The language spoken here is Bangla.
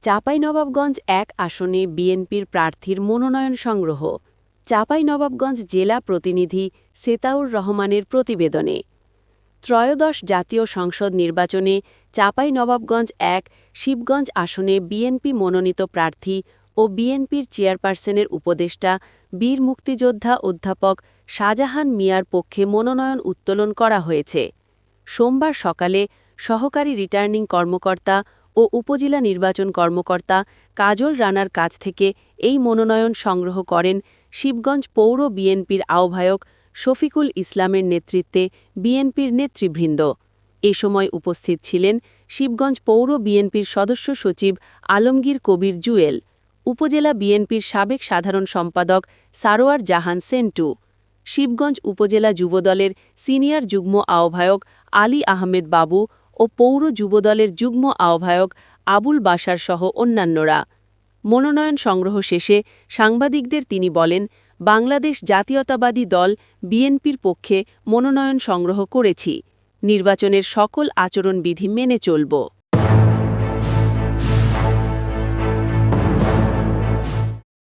চাঁপাইনবাবগঞ্জ ১ আসনে বিএনপির প্রার্থীর মনোনয়ন সংগ্রহ। চাঁপাইনবাবগঞ্জ জেলা প্রতিনিধি সেতাউর রহমানের প্রতিবেদনে। ত্রয়োদশ জাতীয় সংসদ নির্বাচনে চাঁপাইনবাবগঞ্জ ১ শিবগঞ্জ আসনে বিএনপি মনোনীত প্রার্থী ও বিএনপির চেয়ারপারসনের উপদেষ্টা বীর মুক্তিযোদ্ধা অধ্যাপক শাহজাহান মিয়ার পক্ষে মনোনয়ন উত্তোলন করা হয়েছে। সোমবার সকালে সহকারী রিটার্নিং কর্মকর্তা ও উপজেলা নির্বাচন কর্মকর্তা কাজল রানার কাছ থেকে এই মনোনয়ন সংগ্রহ করেন শিবগঞ্জ পৌর বিএনপির আহ্বায়ক শফিকুল ইসলামের নেতৃত্বে বিএনপির নেতৃবৃন্দ। এ সময় উপস্থিত ছিলেন শিবগঞ্জ পৌর বিএনপির সদস্য সচিব আলমগীর কবির জুয়েল, উপজেলা বিএনপির সাবেক সাধারণ সম্পাদক সারোয়ার জাহান সেন্টু, শিবগঞ্জ উপজেলা যুবদলের সিনিয়র যুগ্ম আহ্বায়ক আলী আহমেদ বাবু ও পৌর যুবদলের যুগ্ম আহ্বায়ক আবুল বাশার সহ অন্যান্যরা। মনোনয়ন সংগ্রহ শেষে সাংবাদিকদের তিনি বলেন, বাংলাদেশ জাতীয়তাবাদী দল বিএনপির পক্ষে মনোনয়ন সংগ্রহ করেছি। নির্বাচনের সকল আচরণবিধি মেনে চলব।